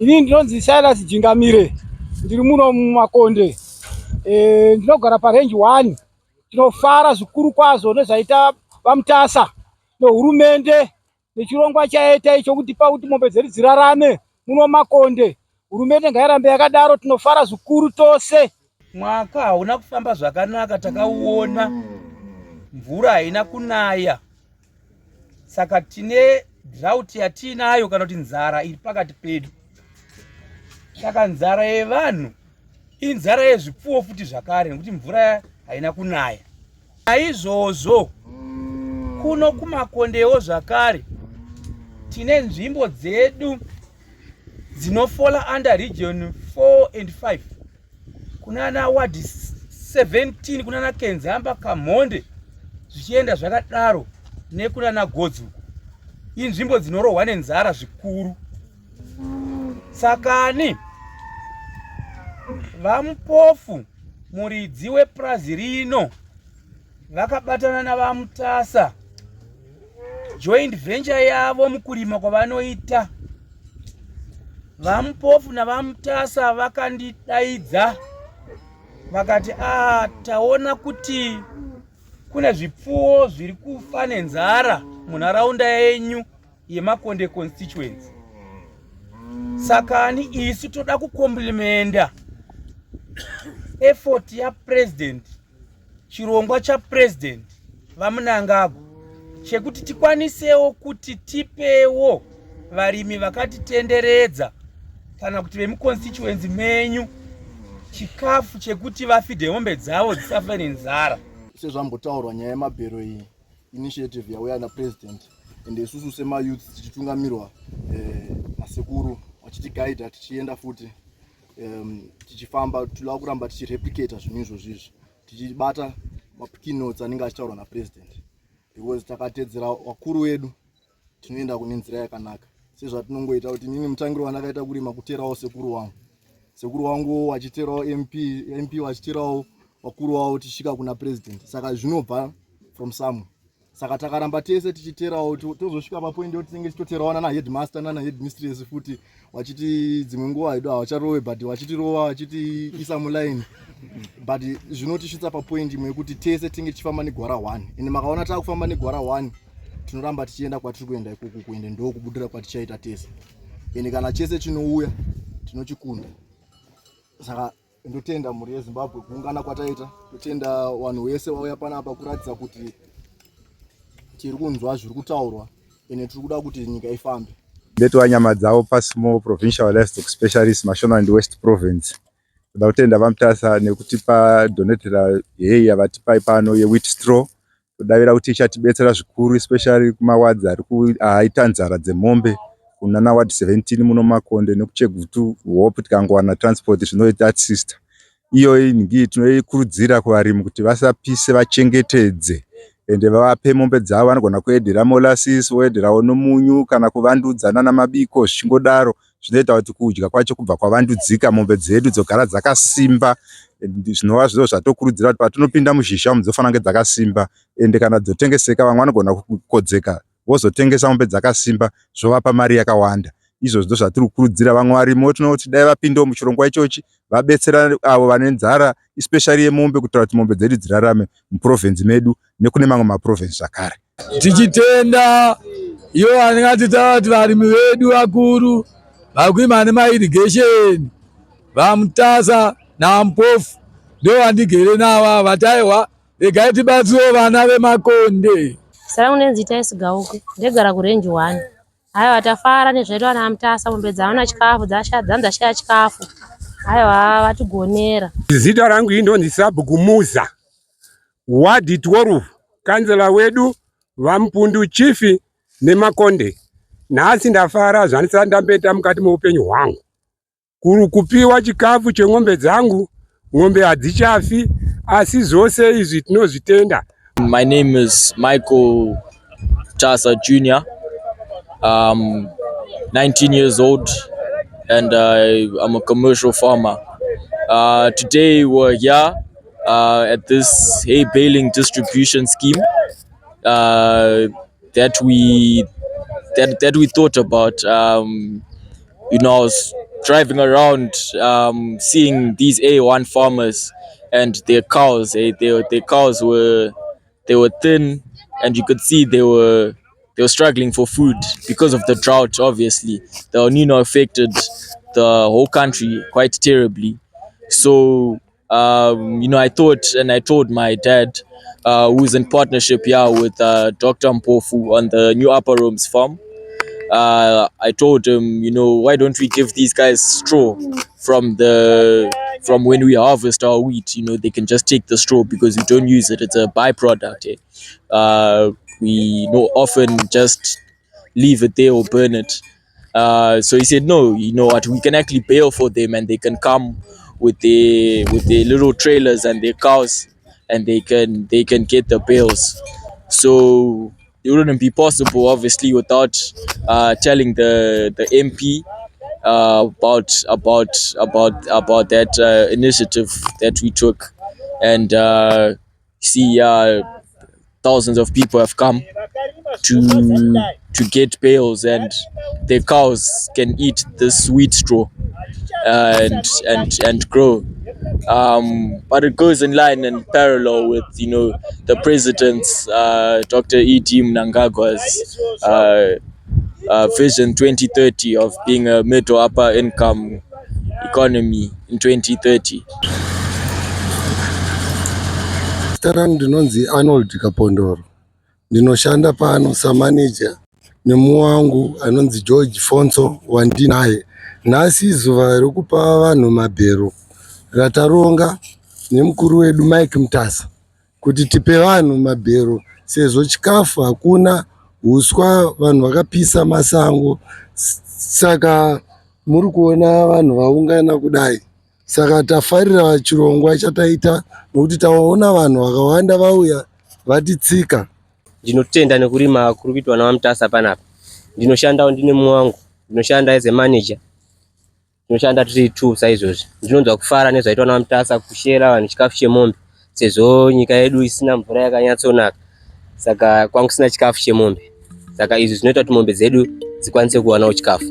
Ini ndinonzi Silas Jingamire, ndiri muno muMakonde. Ndinogara parenji 1. Tinofara zvikuru kwazvo nezvaita VaMutasa nehurumende nechirongwa chaita icho kutipa kuti mombe dzedu dzirarame muno Makonde. Hurumende ngairambe yakadaro, tinofara zvikuru tose. Mwaka hauna kufamba zvakanaka, takauona mvura haina kunaya, saka tine drought yatinayo kana kuti nzara iri pakati pedu. Saka nzara yevanhu inzara yezvipfuwo futi zvakare, nekuti mvura haina kunaya. Naizvozvo kuno kuMakondewo zvakare tine nzvimbo dzedu dzinofola under region 4 and 5, kunana ward 17, kunana Kenzamba, Kamonde, zvichienda zvakadaro nekunana Godzuku. Inzvimbo dzinorohwa nenzara zvikuru. Sakani VaMpofu, muridzi wepurazi rino, vakabatana naVaMutasa, joint venture yavo mukurima kwavanoita. VaMpofu naVaMutasa vakandidaidza vakati, taona kuti kuna zvipfuwo zviri kufa nenzara munharaunda yenyu yeMakonde constituency. Sakani isu toda kukomplimenda effort ya president, chirongwa cha president vaMunangagwa chekuti tikwanisewo kuti tipewo varimi vakatitenderedza kana kuti vemuconstituency menyu chikafu chekuti vafidhe mombe dzavo dzisafa nenzara. Sezvambotaurwa nyaya yemabhero iyi initiative yauya napresident, ende isusu semayouth tichitungamirwa nasekuru vachitigaidha tichienda futi tichifamba, toda kuramba tichireplicata zvinhu izvozvizvi, tichibata mapikinotes anenge achitaurwa napresident, because takatedzera wakuru wedu tinoenda kune nzira yakanaka. Sezvatinongoita kuti nini mutangiro wandakaita kurima kuterawo sekuru wangu wachiterawo MP wachiterawo wakuru wavo tichisvika kuna president. Saka zvinobva from somewhere. Saka takaramba tese tichiterawo tozosvika papoint yekuti tinenge tichitoterawana naheadmaster naheadmistress futi, wachiti dzimwe nguva hedu havacharowe but wachitirowa wachitiisa muline, but zvinotisvitsa papoint imwe yekuti tese tinge tichifamba negwara 1. Ende makaona taakufamba negwara 1 tinoramba tichienda kwatiri kuenda ikoko, kuende ndo kubudira kwatichaita tese. Ende kana chese chinouya tinochikunda. Saka ndotenda mhuri yeZimbabwe kuungana kwataita, totenda vanhu vese vauya panapa kuratidza kuti tiri kunzwa zviri kutaurwa ende tiri kuda kuti nyika ifambe. Ndetwa nyama dzavo pasimo provincial livestock specialist Mashona and West Province. Toda kutenda VaMutasa nekutipa donetera heyi yavatipai pano yewheat straw. Todavira kuti ichatibetsera zvikuru, especially kumawadzi ari kuita nzara dzemombe kunana ward 17 muno Makonde nekuchekutu. Hope tikangowana transport zvinoita sister. Iyo ingi tinoikurudzira kuvarimi kuti vasapise, vachengetedze ende vape mombe dzavo. Vanogona kuedhera molasses, voedherawo nomunyu kana kuvandudzana namabiko zvichingodaro. Zvinoita kuti kudya kwacho kubva kwavandudzika, mombe dzedu dzogara dzakasimba. Zvinova zviro zvatokurudzira kuti patinopinda muzhisha mudzofana kunge dzakasimba, ende kana dzotengeseka vamwe vanogona kukodzeka vozotengesa mombe dzakasimba zvovapa mari yakawanda. Izvo zvino zvatiri kukurudzira vamwe varimo, tinoti dai vapindawo muchirongwa ichochi vabetsera avo vane nzara especially yemombe, kuitira kuti mombe dzedu dzirarame muprovince medu nekune mamwe maprovince zvakare. Tichitenda iyo vangatitaura kuti varimi vedu vakuru vakuima nemairrigation, VaMutasa naVaMpofu ndo vandigere navo vataiwa regai tibatsirewo vana veMakonde. Sara unenzi Taisi Gauke, ndegara kurenji 1. Haiwa tafara nezvaitwa naVaMutasa, mombe dzaona chikafu dzashaya chikafu. Haiwa vatigonera. Zita rangu indonzi Sabhugumuza, ward 12, kansela wedu Vampundu chifi neMakonde. Nhasi ndafara zvanisati ndambeta mukati muupenyu hwangu. Kupihwa chikafu cheng'ombe dzangu, ng'ombe hadzichafi, asi zvose izvi tinozvitenda. My name is Michael Chasa Jr. 19 years old, and I'm a commercial farmer. Today we're here at this hay baling distribution scheme that we thought about. driving around, seeing these A1 farmers and their cows. Their cows were thin, and you could see they were struggling for food because of the drought. Obviously, the El Nino affected the whole country quite terribly. So I thought, and I told my dad, who's in partnership here with Dr. Mpofu on the new Upper Rooms farm. I told him, why don't we give these guys straw from when we harvest our wheat? They can just take the straw because we don't use it. It's a byproduct. We often just leave it there or burn it. So he said, no, you know what, we can actually bale for them, and they can come with their little trailers and their cows, and they can get the bales. So it wouldn't be possible, obviously, without telling the MP about that initiative that we took. And see, thousands of people have come to get bales, and their cows can eat this wheat straw and grow. But it goes in line and parallel with the president's Dr. E.D. Mnangagwa's vision 2030 of being a mid to upper income economy in 2030. Starangu ndinonzi Arnold Kapondoro. Ndinoshanda pano samanager nemuwangu anonzi George Fonso wandinaye. Nhasi zuva rekupa vanhu mabhero rataronga nemukuru wedu Mike Mutasa kuti tipe vanhu mabhero sezvo chikafu hakuna, uswa vanhu vakapisa masango. Saka muri kuona vanhu vaungana kudai. Saka tafarira chirongwa chataita nokuti taona vanhu vakawanda vauya vatitsika. Ndinotenda nekurima kuri kuitwa naVaMutasa panapa. Ndinoshandawo ndine muwangu, ndinoshanda as a manager. Ndinoshanda tiri 2 saizvozvi. Ndinonzwa kufara nezvaitwa naVaMutasa kushera vanhu chikafu chemombe. Sezvo nyika yedu isina mvura yakanyatsonaka. Saka kwangu sina chikafu chemombe. Saka izvi zvinoita kuti mombe dzedu dzikwanise kuwanawo chikafu.